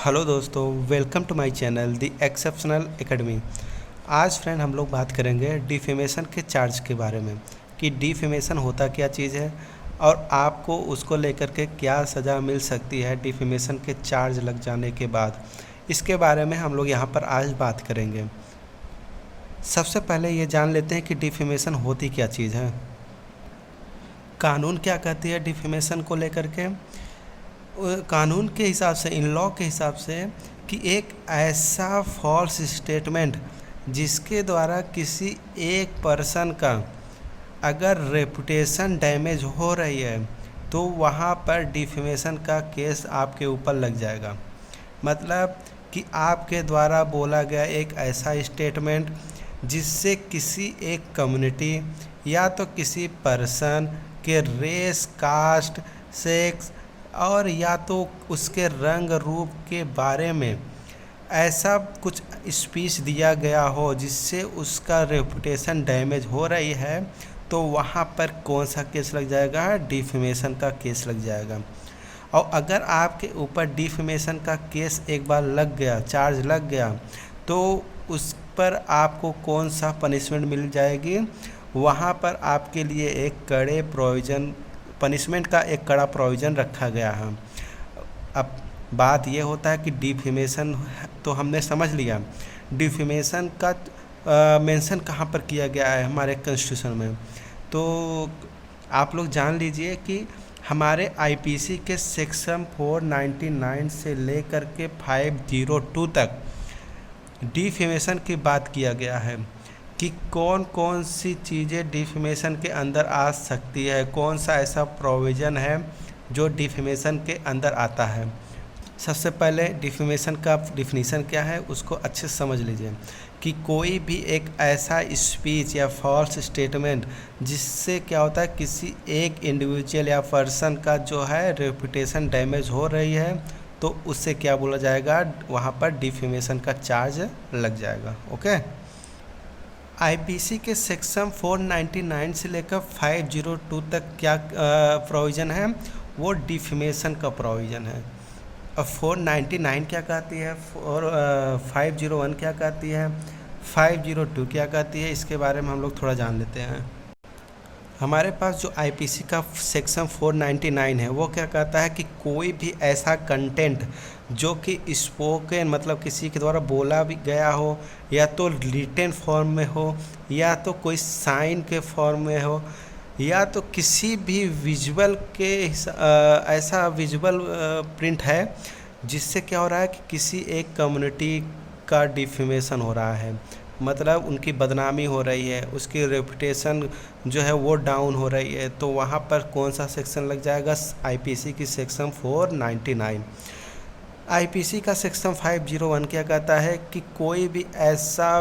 Hello दोस्तों, welcome to my channel the exceptional academy. आज friend हम लोग बात करेंगे डिफेमेशन के चार्ज के बारे में कि डिफेमेशन होता क्या चीज़ है और आपको उसको लेकर के क्या सज़ा मिल सकती है डिफेमेशन के चार्ज लग जाने के बाद। इसके बारे में हम लोग यहाँ पर आज बात करेंगे। सबसे पहले ये जान लेते हैं कि डिफेमेशन होती क्या चीज़ है। कानून क्या कहती है डिफेमेशन को लेकर के। कानून के हिसाब से, इन लॉ के हिसाब से, कि एक ऐसा फॉल्स स्टेटमेंट जिसके द्वारा किसी एक पर्सन का अगर रेपुटेशन डैमेज हो रही है तो वहाँ पर डिफेमेशन का केस आपके ऊपर लग जाएगा। मतलब कि आपके द्वारा बोला गया एक ऐसा स्टेटमेंट जिससे किसी एक कम्युनिटी या तो किसी पर्सन के रेस, कास्ट, सेक्स और या तो उसके रंग रूप के बारे में ऐसा कुछ स्पीच दिया गया हो जिससे उसका रेपुटेशन डैमेज हो रही है, तो वहाँ पर कौन सा केस लग जाएगा? डिफेमेशन का केस लग जाएगा। और अगर आपके ऊपर डिफेमेशन का केस एक बार लग गया, चार्ज लग गया, तो उस पर आपको कौन सा पनिशमेंट मिल जाएगी? वहाँ पर आपके लिए एक कड़े प्रोविज़न, पनिशमेंट का एक कड़ा प्रोविज़न रखा गया है। अब बात ये होता है कि डिफेमेशन तो हमने समझ लिया, डिफेमेशन का मेंशन कहाँ पर किया गया है हमारे कॉन्स्टिट्यूशन में। तो आप लोग जान लीजिए कि हमारे आईपीसी के सेक्शन 499 से लेकर के 502 तक डिफेमेशन की बात किया गया है कि कौन कौन सी चीज़ें डिफेमेशन के अंदर आ सकती है, कौन सा ऐसा प्रोविज़न है जो डिफेमेशन के अंदर आता है। सबसे पहले डिफेमेशन का डिफिनीशन क्या है उसको अच्छे से समझ लीजिए कि कोई भी एक ऐसा स्पीच या फॉल्स स्टेटमेंट जिससे क्या होता है किसी एक इंडिविजुअल या पर्सन का जो है रेपुटेशन डैमेज हो रही है, तो उससे क्या बोला जाएगा? वहाँ पर डिफेमेशन का चार्ज लग जाएगा। ओके। आईपीसी के सेक्शन 499 से लेकर 502 तक क्या प्रोविज़न है? वो डिफेमेशन का प्रोविज़न है। और 499 क्या कहती है और 501 क्या कहती है, 502 क्या कहती है, इसके बारे में हम लोग थोड़ा जान लेते हैं। हमारे पास जो आईपीसी का सेक्शन 499 है वो क्या कहता है कि कोई भी ऐसा कंटेंट जो कि स्पोकन, मतलब किसी के द्वारा बोला भी गया हो, या तो रिटन फॉर्म में हो, या तो कोई साइन के फॉर्म में हो, या तो किसी भी विजुअल के ऐसा विजुअल प्रिंट है जिससे क्या हो रहा है कि किसी एक कम्युनिटी का डिफेमेशन हो रहा है, मतलब उनकी बदनामी हो रही है, उसकी रेपुटेशन जो है वो डाउन हो रही है, तो वहाँ पर कौन सा सेक्शन लग जाएगा? आईपीसी की सेक्शन 499। आईपीसी का सेक्शन 501 क्या कहता है कि कोई भी ऐसा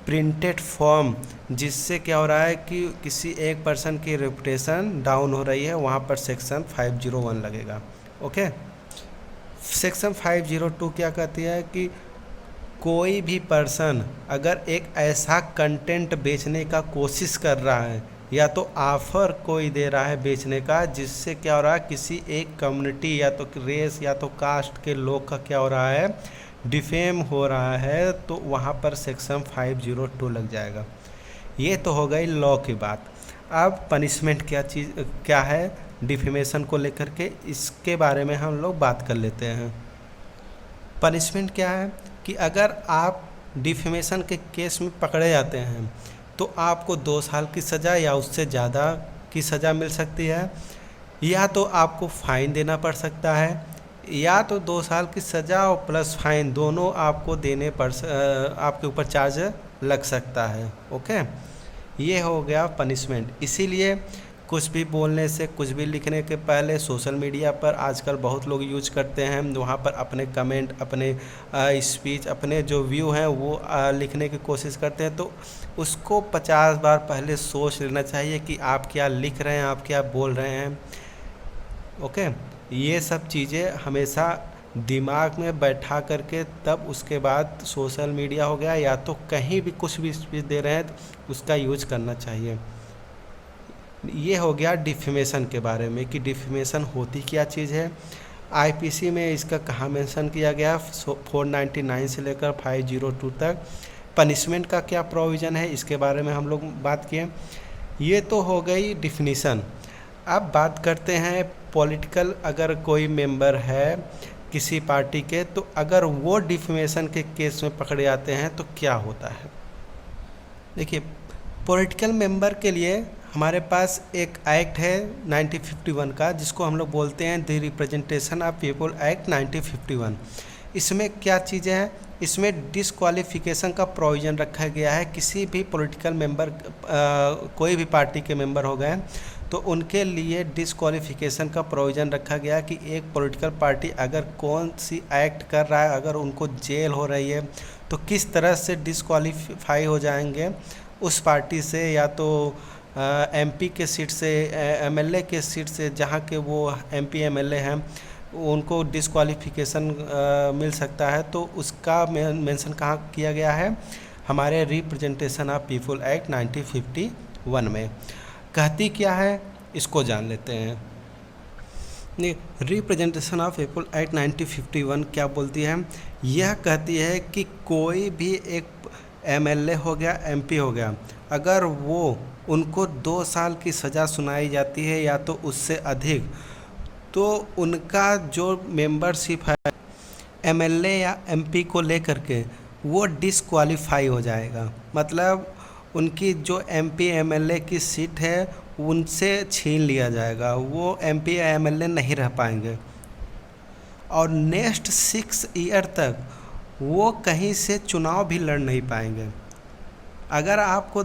प्रिंटेड फॉर्म जिससे क्या हो रहा है कि किसी एक पर्सन की रेपुटेशन डाउन हो रही है, वहाँ पर सेक्शन 501 लगेगा। ओके। सेक्शन 502 क्या कहती है कि कोई भी पर्सन अगर एक ऐसा कंटेंट बेचने का कोशिश कर रहा है या तो ऑफ़र कोई दे रहा है बेचने का जिससे क्या हो रहा है किसी एक कम्युनिटी या तो रेस या तो कास्ट के लोग का क्या हो रहा है, डिफेम हो रहा है, तो वहाँ पर सेक्शन 502 लग जाएगा। ये तो हो गई लॉ की बात। अब पनिशमेंट क्या है डिफेमेशन को लेकर के, इसके बारे में हम लोग बात कर लेते हैं। पनिशमेंट क्या है कि अगर आप डिफेमेशन के केस में पकड़े जाते हैं तो आपको 2 साल की सज़ा या उससे ज़्यादा की सज़ा मिल सकती है, या तो आपको फ़ाइन देना पड़ सकता है, या तो 2 साल की सज़ा और प्लस फ़ाइन दोनों आपको देने पड़ आपके ऊपर चार्ज लग सकता है। ओके। ये हो गया पनिशमेंट। इसीलिए कुछ भी बोलने से, कुछ भी लिखने के पहले सोशल मीडिया पर आजकल बहुत लोग यूज करते हैं, वहाँ पर अपने कमेंट, अपने स्पीच, अपने जो व्यू हैं वो लिखने की कोशिश करते हैं, तो उसको 50 बार पहले सोच लेना चाहिए कि आप क्या लिख रहे हैं, आप क्या बोल रहे हैं। ओके। ये सब चीज़ें हमेशा दिमाग में बैठा करके तब उसके बाद सोशल मीडिया हो गया या तो कहीं भी कुछ भी स्पीच दे रहे हैं तो उसका यूज करना चाहिए। ये हो गया डिफेमेशन के बारे में कि डिफेमेशन होती क्या चीज़ है। आईपीसी में इसका कहाँ मेंशन किया गया, 499 से लेकर 502 तक। पनिशमेंट का क्या प्रोविज़न है, इसके बारे में हम लोग बात किए। ये तो हो गई डिफिनीसन। अब बात करते हैं पॉलिटिकल, अगर कोई मेंबर है किसी पार्टी के, तो अगर वो डिफेमेशन के केस में पकड़े जाते हैं तो क्या होता है। देखिए, पॉलिटिकल मेंबर के लिए हमारे पास एक एक्ट है 1951 का, जिसको हम लोग बोलते हैं the representation of people act 1951। इसमें क्या चीज़ें हैं, इसमें डिसक्वालिफिकेशन का प्रोविज़न रखा गया है। किसी भी पॉलिटिकल मेंबर, कोई भी पार्टी के मेंबर हो गए तो उनके लिए डिसक्वालिफिकेशन का प्रोविज़न रखा गया कि एक पॉलिटिकल पार्टी अगर कौन सी एक्ट कर रहा है, अगर उनको जेल हो रही है तो किस तरह से डिसक्वालीफाई हो जाएंगे उस पार्टी से, या तो एमपी के सीट से, एमएलए के सीट से, जहाँ के वो एमपी एमएलए हैं उनको डिसक्वालिफिकेशन मिल सकता है। तो उसका मेंशन कहाँ किया गया है, हमारे रिप्रेजेंटेशन ऑफ पीपल एक्ट 1951 में। कहती क्या है, इसको जान लेते हैं। रिप्रेजेंटेशन ऑफ पीपल एक्ट 1951 क्या बोलती है, यह कहती है कि कोई भी एक एमएलए हो गया, एमपी हो गया, अगर वो उनको 2 साल की सज़ा सुनाई जाती है या तो उससे अधिक, तो उनका जो मेंबरशिप है एमएलए या एमपी को लेकर के वो डिसक्वालीफाई हो जाएगा। मतलब उनकी जो एमपी एमएलए की सीट है उनसे छीन लिया जाएगा, वो एमपी या एमएलए नहीं रह पाएंगे और नेक्स्ट 6 ईयर तक वो कहीं से चुनाव भी लड़ नहीं पाएंगे। अगर आपको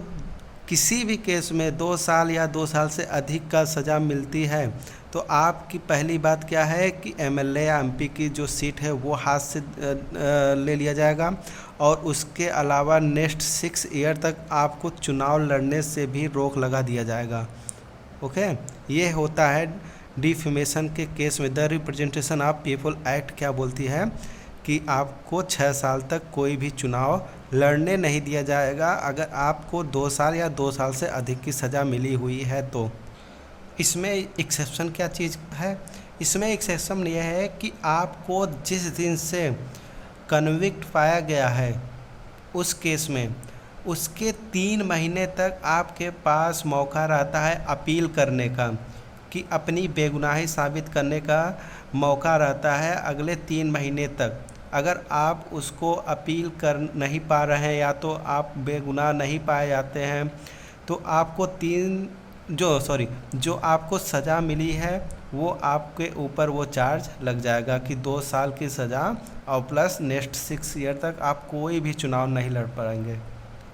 किसी भी केस में 2 साल या 2 साल से अधिक का सज़ा मिलती है तो आपकी पहली बात क्या है कि एमएलए या एमपी की जो सीट है वो हाथ से ले लिया जाएगा और उसके अलावा नेक्स्ट 6 ईयर तक आपको चुनाव लड़ने से भी रोक लगा दिया जाएगा। ओके, ये होता है डिफेमेशन के केस में। The representation of people act क्या बोलती है कि आपको 6 साल तक कोई भी चुनाव लड़ने नहीं दिया जाएगा अगर आपको 2 साल या 2 साल से अधिक की सज़ा मिली हुई है तो। इसमें एक्सेप्शन क्या चीज़ है, इसमें एक्सेप्शन यह है कि आपको जिस दिन से कन्विक्ट पाया गया है उस केस में, उसके 3 महीने तक आपके पास मौका रहता है अपील करने का, कि अपनी बेगुनाही साबित करने का मौका रहता है अगले 3 महीने तक। अगर आप उसको अपील कर नहीं पा रहे हैं या तो आप बेगुनाह नहीं पाए जाते हैं तो आपको जो आपको सज़ा मिली है वो आपके ऊपर वो चार्ज लग जाएगा कि 2 साल की सज़ा और प्लस नेक्स्ट 6 ईयर तक आप कोई भी चुनाव नहीं लड़ पाएंगे।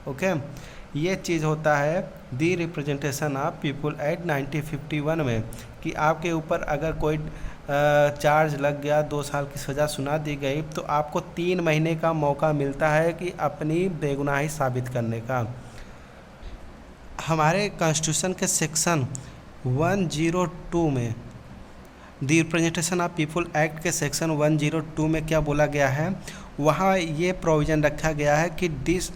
ओके, ये चीज़ होता है दी रिप्रेजेंटेशन ऑफ पीपल एक्ट 1951 में कि आपके ऊपर अगर कोई चार्ज लग गया, 2 साल की सज़ा सुना दी गई तो आपको 3 महीने का मौका मिलता है कि अपनी बेगुनाही साबित करने का। हमारे कॉन्स्टिट्यूशन के सेक्शन 102 में, the representation of people act के सेक्शन 102 में क्या बोला गया है, वहाँ ये प्रोविज़न रखा गया है कि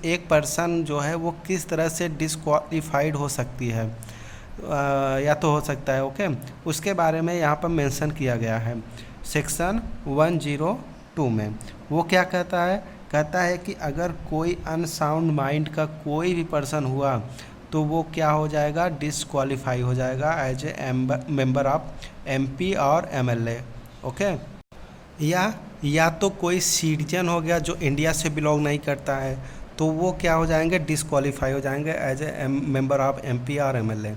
एक पर्सन जो है वो किस तरह से डिसक्वालीफाइड हो सकती है या तो हो सकता है। ओके, उसके बारे में यहाँ पर मेंशन किया गया है सेक्शन 102 में। वो क्या कहता है कि अगर कोई अनसाउंड माइंड का कोई भी पर्सन हुआ तो वो क्या हो जाएगा, डिसक्वालीफाई हो जाएगा as a member of MP और एमएलए। ओके, या तो कोई सिटीजन हो गया जो इंडिया से बिलोंग नहीं करता है तो वो क्या हो जाएंगे, डिसक्वालीफाई हो जाएंगे as a member of MP और एमएलए।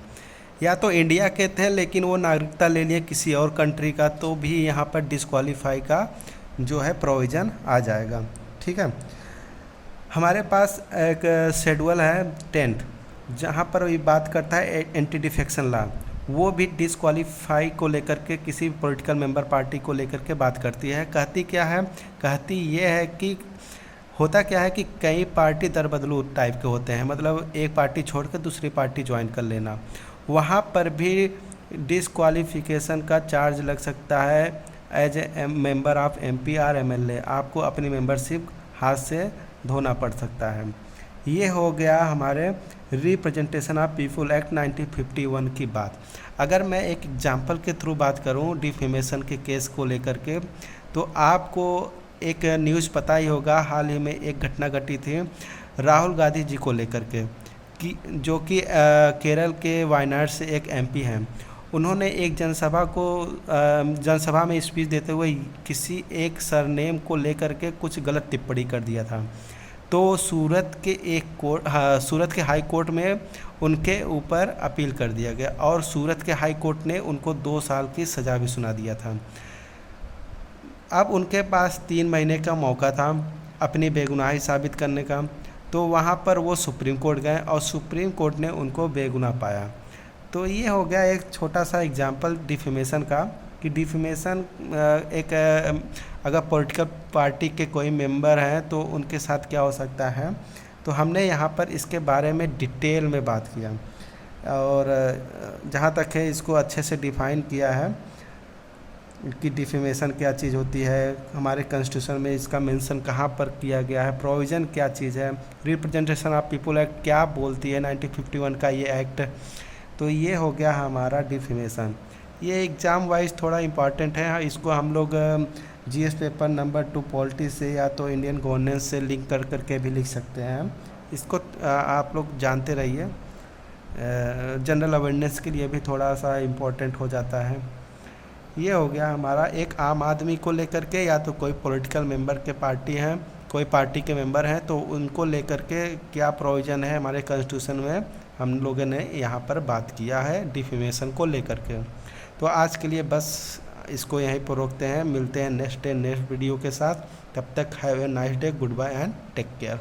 या तो इंडिया के थे लेकिन वो नागरिकता ले लिए किसी और कंट्री का तो भी यहाँ पर डिसक्वालीफाई का जो है प्रोविज़न आ जाएगा। ठीक है, हमारे पास एक शेड्यूल है 10th जहाँ पर ये बात करता है एंटी डिफेक्शन लॉ, वो भी डिसक्वालीफाई को लेकर के किसी पॉलिटिकल मेंबर पार्टी को लेकर के बात करती है। कहती क्या है, कहती ये है कि होता क्या है कि कई पार्टी दरबदलू टाइप के होते हैं, मतलब एक पार्टी छोड़ कर दूसरी पार्टी ज्वाइन कर लेना, वहाँ पर भी डिसक्वालीफिकेशन का चार्ज लग सकता है as a member of MP और एमएलए। आपको अपनी मेंबरशिप हाथ से धोना पड़ सकता है। ये हो गया हमारे रिप्रेजेंटेशन ऑफ पीपल एक्ट 1951 की बात। अगर मैं एक एग्जांपल के थ्रू बात करूं डिफेमेशन के केस को लेकर के, तो आपको एक न्यूज़ पता ही होगा, हाल ही में एक घटना घटी थी राहुल गांधी जी को लेकर के, कि जो कि केरल के वायनाड से एक एमपी हैं। उन्होंने एक जनसभा में स्पीच देते हुए किसी एक सरनेम को लेकर के कुछ गलत टिप्पणी कर दिया था। तो सूरत के हाई कोर्ट में उनके ऊपर अपील कर दिया गया और सूरत के हाई कोर्ट ने उनको 2 साल की सज़ा भी सुना दिया था। अब उनके पास 3 महीने का मौका था अपनी बेगुनाही साबित करने का, तो वहाँ पर वो सुप्रीम कोर्ट गए और सुप्रीम कोर्ट ने उनको बेगुनाह पाया। तो ये हो गया एक छोटा सा एग्जांपल डिफेमेशन का, कि डिफेमेशन अगर पॉलिटिकल पार्टी के कोई मेंबर हैं तो उनके साथ क्या हो सकता है। तो हमने यहाँ पर इसके बारे में डिटेल में बात किया और जहाँ तक है इसको अच्छे से डिफ़ाइन किया है कि डिफेमेशन क्या चीज़ होती है, हमारे कॉन्स्टिट्यूशन में इसका मेंशन कहाँ पर किया गया है, प्रोविज़न क्या चीज़ है, रिप्रेजेंटेशन ऑफ पीपल एक्ट क्या बोलती है 1951 का ये एक्ट। तो ये हो गया हमारा डिफेमेशन। ये एग्ज़ाम वाइज थोड़ा इम्पॉर्टेंट है, इसको हम लोग जीएस पेपर नंबर 2 पॉलिटी से या तो इंडियन गवर्नेंस से लिंक कर करके भी लिख सकते हैं। इसको आप लोग जानते रहिए, जनरल अवेयरनेस के लिए भी थोड़ा सा इम्पोर्टेंट हो जाता है। ये हो गया हमारा एक आम आदमी को लेकर के, या तो कोई पॉलिटिकल मेंबर के पार्टी हैं, कोई पार्टी के मेंबर हैं, तो उनको लेकर के क्या प्रोविज़न है हमारे कॉन्स्टिट्यूशन में, हम लोगों ने यहाँ पर बात किया है डिफेमेशन को लेकर के। तो आज के लिए बस इसको यहीं पर रोकते हैं, मिलते हैं नेक्स्ट वीडियो के साथ। तब तक have a nice day, good bye and take care.